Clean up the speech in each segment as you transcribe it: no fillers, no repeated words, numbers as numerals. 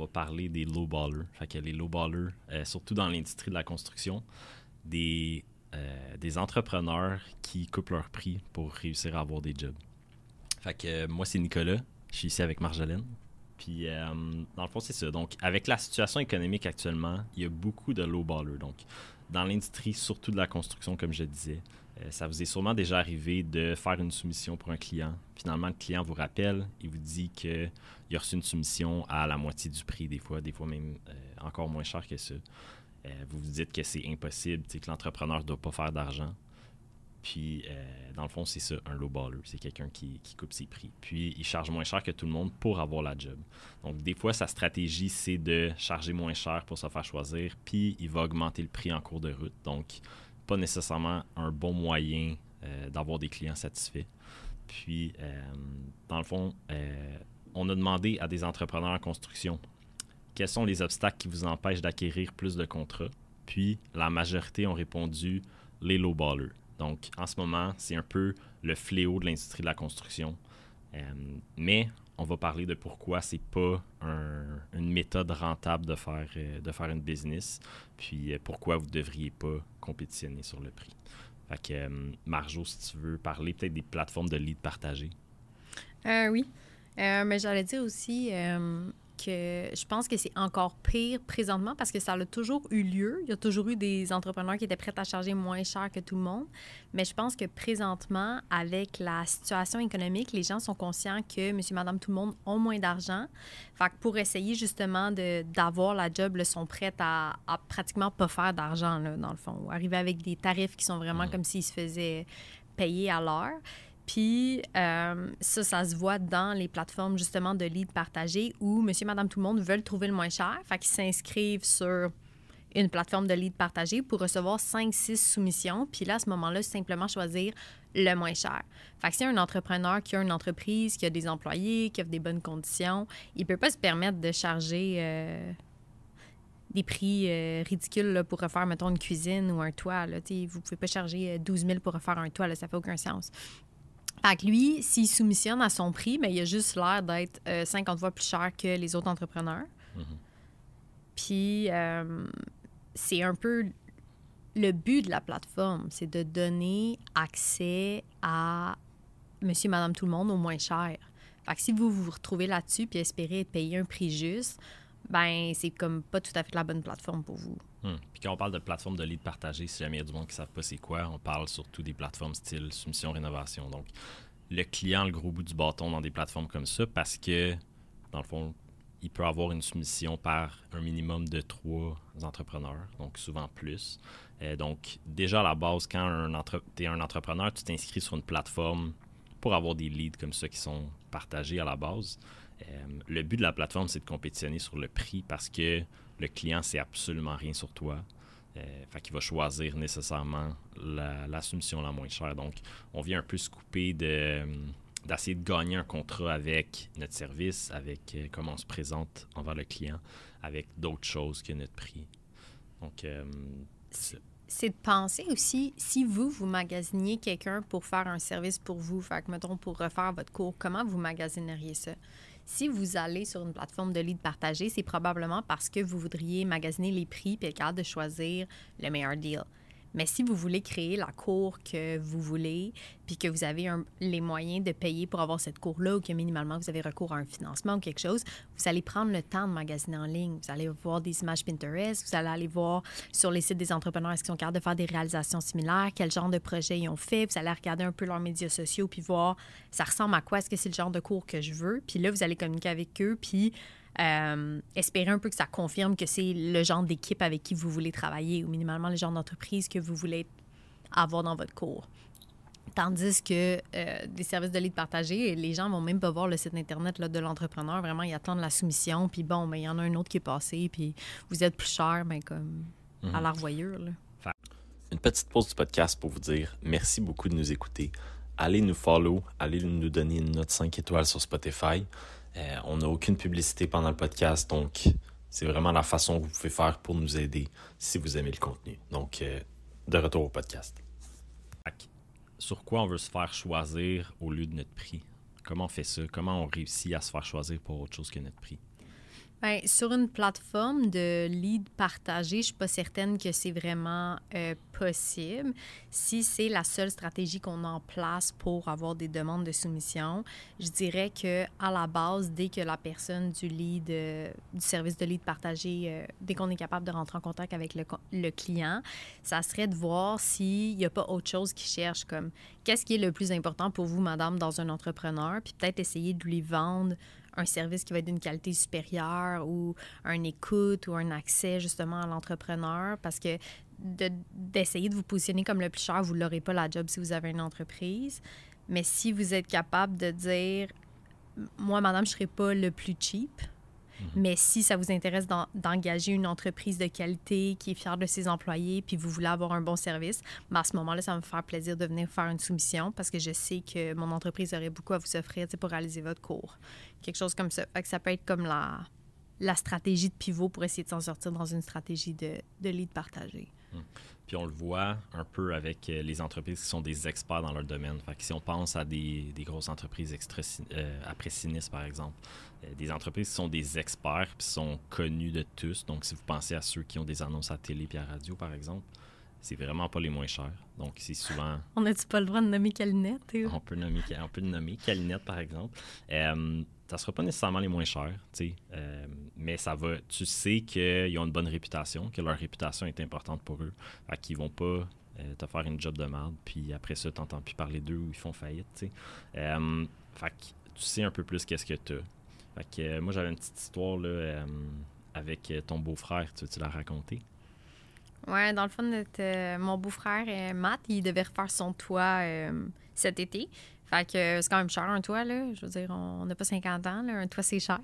On va parler des low-ballers. Fait que les low-ballers, surtout dans l'industrie de la construction, des entrepreneurs qui coupent leur prix pour réussir à avoir des jobs. Fait que moi, c'est Nicolas. Je suis ici avec Marjolaine. Puis, dans le fond, c'est ça. Donc, avec la situation économique actuellement, il y a beaucoup de low-ballers. Donc, dans l'industrie, surtout de la construction, comme je disais, ça vous est sûrement déjà arrivé de faire une soumission pour un client. Finalement, le client vous rappelle, il vous dit qu'il a reçu une soumission à la moitié du prix, des fois même encore moins cher que ça. Vous vous dites que c'est impossible, que l'entrepreneur ne doit pas faire d'argent. Puis, dans le fond, c'est ça, un low-baller. C'est quelqu'un qui coupe ses prix. Puis, il charge moins cher que tout le monde pour avoir la job. Donc, des fois, sa stratégie, c'est de charger moins cher pour se faire choisir, puis il va augmenter le prix en cours de route. Donc, pas nécessairement un bon moyen d'avoir des clients satisfaits. Puis, dans le fond, on a demandé à des entrepreneurs en construction quels sont les obstacles qui vous empêchent d'acquérir plus de contrats. Puis, la majorité ont répondu les low-ballers. Donc, en ce moment, c'est un peu le fléau de l'industrie de la construction. Mais on va parler de pourquoi c'est pas une méthode rentable de faire une business, puis pourquoi vous ne devriez pas compétitionner sur le prix. Fait que, Marjo, si tu veux parler peut-être des plateformes de leads partagées. Oui. Mais j'allais dire aussi que je pense que c'est encore pire présentement parce que ça a toujours eu lieu. Il y a toujours eu des entrepreneurs qui étaient prêts à charger moins cher que tout le monde. Mais je pense que présentement, avec la situation économique, les gens sont conscients que monsieur, madame, tout le monde ont moins d'argent. Fait que pour essayer justement d'avoir la job, là, sont prêts à pratiquement pas faire d'argent, là, dans le fond. Ou arriver avec des tarifs qui sont vraiment comme s'ils se faisaient payer à l'heure. Puis ça se voit dans les plateformes justement de leads partagés où monsieur, madame, tout le monde veulent trouver le moins cher. Fait qu'ils s'inscrivent sur une plateforme de leads partagés pour recevoir 5-6 soumissions. Puis là, à ce moment-là, c'est simplement choisir le moins cher. Fait que si un entrepreneur qui a une entreprise, qui a des employés, qui offre des bonnes conditions, il ne peut pas se permettre de charger des prix ridicules là, pour refaire, mettons, une cuisine ou un toit. Là. Vous ne pouvez pas charger 12 000 pour refaire un toit. Là, ça ne fait aucun sens. Fait que lui, s'il soumissionne à son prix, mais il a juste l'air d'être 50 fois plus cher que les autres entrepreneurs. Puis, c'est un peu le but de la plateforme, c'est de donner accès à monsieur, madame, tout le monde au moins cher. Fait que si vous vous retrouvez là-dessus puis espérez payer un prix juste, ben c'est comme pas tout à fait la bonne plateforme pour vous. Puis quand on parle de plateforme de leads partagées, si jamais il y a du monde qui ne savent pas c'est quoi, on parle surtout des plateformes style soumission rénovation. Donc, le client a le gros bout du bâton dans des plateformes comme ça parce que, dans le fond, il peut avoir une soumission par un minimum de 3 entrepreneurs, donc souvent plus. Donc, déjà à la base, quand tu es un entrepreneur, tu t'inscris sur une plateforme pour avoir des leads comme ça qui sont partagés à la base. Le but de la plateforme, c'est de compétitionner sur le prix parce que le client sait absolument rien sur toi. Fait qu'il va choisir nécessairement la soumission la moins chère. Donc, on vient un peu se couper d'essayer de gagner un contrat avec notre service, avec comment on se présente envers le client, avec d'autres choses que notre prix. Donc, c'est de penser aussi, si vous magasiniez quelqu'un pour faire un service pour vous, fait que, mettons, pour refaire votre cours, comment vous magasineriez ça? Si vous allez sur une plateforme de leads partagés, c'est probablement parce que vous voudriez magasiner les prix et être capable de choisir le meilleur deal. Mais si vous voulez créer la cour que vous voulez, puis que vous avez les moyens de payer pour avoir cette cour-là, ou que minimalement vous avez recours à un financement ou quelque chose, vous allez prendre le temps de magasiner en ligne. Vous allez voir des images Pinterest, vous allez aller voir sur les sites des entrepreneurs est-ce qu'ils sont capables de faire des réalisations similaires, quel genre de projet ils ont fait. Vous allez regarder un peu leurs médias sociaux, puis voir ça ressemble à quoi, est-ce que c'est le genre de cours que je veux. Puis là, vous allez communiquer avec eux, puis espérer un peu que ça confirme que c'est le genre d'équipe avec qui vous voulez travailler ou minimalement le genre d'entreprise que vous voulez avoir dans votre cours. Tandis que des services de lead partagés, les gens vont même pas voir le site Internet là, de l'entrepreneur. Vraiment, ils attendent la soumission, puis bon, ben, il y en a un autre qui est passé, puis vous êtes plus cher, ben, comme à la revoyure. Là. Une petite pause du podcast pour vous dire merci beaucoup de nous écouter. Allez nous follow, allez nous donner une note 5 étoiles sur Spotify. On n'a aucune publicité pendant le podcast, donc c'est vraiment la façon que vous pouvez faire pour nous aider si vous aimez le contenu. Donc, de retour au podcast. Sur quoi on veut se faire choisir au lieu de notre prix? Comment on fait ça? Comment on réussit à se faire choisir pour autre chose que notre prix? Ben, sur une plateforme de lead partagé, je ne suis pas certaine que c'est vraiment possible. Si c'est la seule stratégie qu'on a en place pour avoir des demandes de soumission, je dirais qu'à la base, dès que la personne du lead, du service de lead partagé, dès qu'on est capable de rentrer en contact avec le client, ça serait de voir s'il n'y a pas autre chose qu'il cherche, comme qu'est-ce qui est le plus important pour vous, madame, dans un entrepreneur, puis peut-être essayer de lui vendre un service qui va être d'une qualité supérieure ou un écoute ou un accès justement à l'entrepreneur parce que d'essayer de vous positionner comme le plus cher, vous ne l'aurez pas la job si vous avez une entreprise. Mais si vous êtes capable de dire, moi, madame, je ne serai pas le plus cheap, mais si ça vous intéresse d'engager une entreprise de qualité qui est fière de ses employés puis vous voulez avoir un bon service, bien à ce moment-là, ça va me faire plaisir de venir faire une soumission parce que je sais que mon entreprise aurait beaucoup à vous offrir pour réaliser votre cours. Quelque chose comme ça. Fait que ça peut être comme la stratégie de pivot pour essayer de s'en sortir dans une stratégie de lead partagé. Puis on le voit un peu avec les entreprises qui sont des experts dans leur domaine. Fait que si on pense à des grosses entreprises après sinistre, par exemple, des entreprises qui sont des experts puis sont connues de tous. Donc, si vous pensez à ceux qui ont des annonces à télé puis à radio, par exemple, c'est vraiment pas les moins chers. Donc, c'est souvent... On n'a-tu pas le droit de nommer Calinette? On peut nommer Calinette, par exemple. Ça ne sera pas nécessairement les moins chers, mais ça va. Tu sais qu'ils ont une bonne réputation, que leur réputation est importante pour eux. Fait qu'ils vont pas te faire une job de merde, puis après ça, tu n'entends plus parler d'eux ou ils font faillite, fait que tu sais un peu plus qu'est-ce que tu as. Fait que moi, j'avais une petite histoire là, avec ton beau-frère. Tu veux-tu la raconter? Oui, dans le fond, mon beau-frère, Matt, il devait refaire son toit cet été. Fait que c'est quand même cher, un toit, là. Je veux dire, on n'a pas 50 ans, là. Un toit, c'est cher.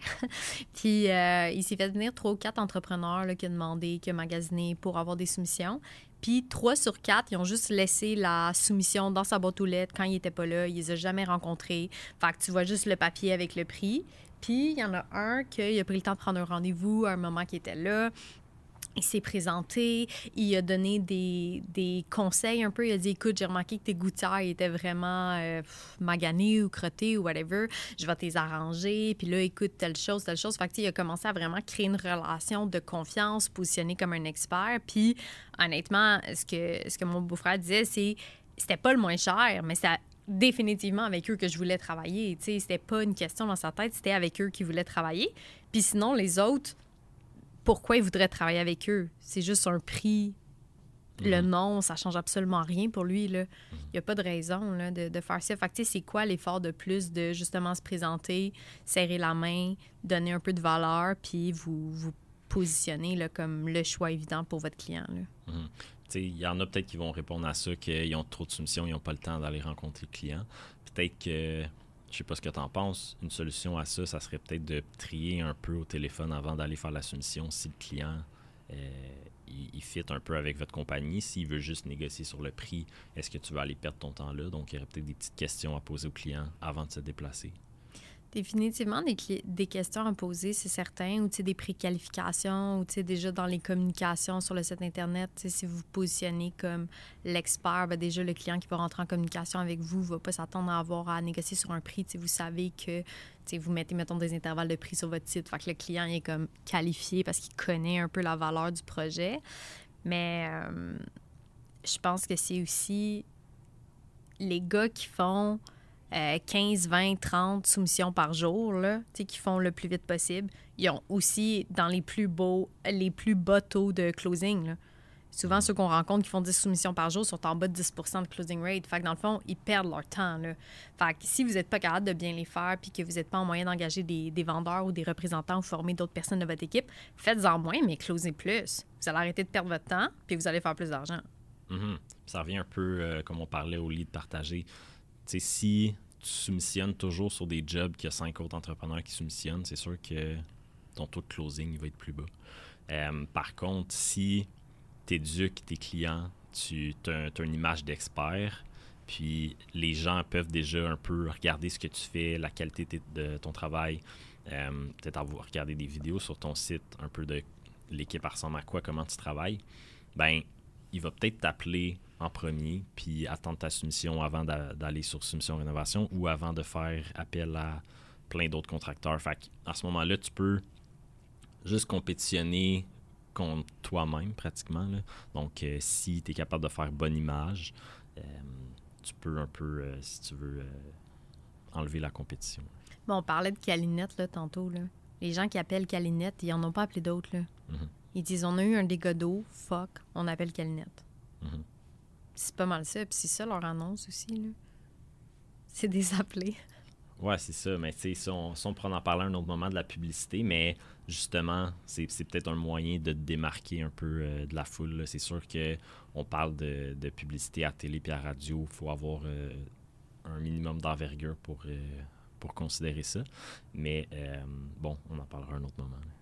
Puis, il s'est fait venir 3 ou 4 entrepreneurs là, qui ont demandé, qui ont magasiné pour avoir des soumissions. Puis, 3 sur 4, ils ont juste laissé la soumission dans sa boîte aux lettres quand il n'était pas là. Ils les ont jamais rencontrés. Fait que tu vois juste le papier avec le prix. Puis, il y en a un qui a pris le temps de prendre un rendez-vous à un moment qu'il était là. Il s'est présenté, il a donné des conseils un peu. Il a dit, écoute, j'ai remarqué que tes gouttières étaient vraiment maganées ou crottées ou whatever. Je vais les arranger. Puis là, écoute, telle chose, telle chose. Fait que, il a commencé à vraiment créer une relation de confiance, positionner comme un expert. Puis, honnêtement, ce que mon beau-frère disait, c'était pas le moins cher, mais c'est définitivement avec eux que je voulais travailler. Tu sais, c'était pas une question dans sa tête, c'était avec eux qu'il voulait travailler. Puis sinon, les autres, pourquoi il voudrait travailler avec eux? C'est juste un prix. Le nom, ça change absolument rien pour lui. Il n'y a pas de raison là, de faire ça. Fait que, c'est quoi l'effort de plus de justement se présenter, serrer la main, donner un peu de valeur, puis vous positionner là, comme le choix évident pour votre client. Il y en a peut-être qui vont répondre à ça, qu'ils ont trop de soumissions, ils n'ont pas le temps d'aller rencontrer le client. Peut-être que... Je sais pas ce que tu en penses. Une solution à ça, ça serait peut-être de trier un peu au téléphone avant d'aller faire la soumission si le client il fit un peu avec votre compagnie. S'il veut juste négocier sur le prix, est-ce que tu vas aller perdre ton temps là? Donc, il y aurait peut-être des petites questions à poser au client avant de se déplacer. Définitivement, des questions à poser, c'est certain, ou des préqualifications, ou déjà dans les communications sur le site Internet, si vous vous positionnez comme l'expert, bien, déjà le client qui va rentrer en communication avec vous ne va pas s'attendre à avoir à négocier sur un prix. Vous savez que vous mettez, mettons, des intervalles de prix sur votre site, fait que le client est comme qualifié parce qu'il connaît un peu la valeur du projet. Mais je pense que c'est aussi les gars qui font 15, 20, 30 soumissions par jour, là, qui font le plus vite possible. Ils ont aussi dans les plus bas taux de closing. Là. Souvent, ceux qu'on rencontre qui font 10 soumissions par jour sont en bas de 10 de closing rate. Fait que dans le fond, ils perdent leur temps. Là. Fait que si vous n'êtes pas capable de bien les faire puis que vous n'êtes pas en moyen d'engager des vendeurs ou des représentants ou former d'autres personnes de votre équipe, faites-en moins, mais closez plus. Vous allez arrêter de perdre votre temps puis vous allez faire plus d'argent. Ça revient un peu comme on parlait au lead partagé. T'sais, si tu soumissionnes toujours sur des jobs qu'il y a 5 autres entrepreneurs qui soumissionnent, c'est sûr que ton taux de closing il va être plus bas. Par contre, si tu éduques tes clients, tu as une image d'expert, puis les gens peuvent déjà un peu regarder ce que tu fais, la qualité de ton travail, peut-être avoir regardé des vidéos sur ton site, un peu de l'équipe ressemble à quoi, comment tu travailles, ben il va peut-être t'appeler en premier, puis attendre ta soumission avant d'aller sur soumission rénovation ou avant de faire appel à plein d'autres contracteurs. Fait qu'à ce moment-là, tu peux juste compétitionner contre toi-même, pratiquement. Là. Donc, si tu es capable de faire bonne image, tu peux un peu, si tu veux, enlever la compétition. Bon, on parlait de Calinette, là, tantôt, là. Les gens qui appellent Calinette, ils n'en ont pas appelé d'autres, là. Mm-hmm. Ils disent, on a eu un dégât d'eau, fuck, on appelle Calinette. Mm-hmm. C'est pas mal ça. Puis c'est ça leur annonce aussi, là. C'est des appelés. Ouais, c'est ça. Mais tu sais, si on pourrait en parler à un autre moment de la publicité, mais justement, c'est peut-être un moyen de te démarquer un peu de la foule. Là. C'est sûr qu'on parle de publicité à télé et à radio. Il faut avoir un minimum d'envergure pour considérer ça. Mais bon, on en parlera à un autre moment. Là.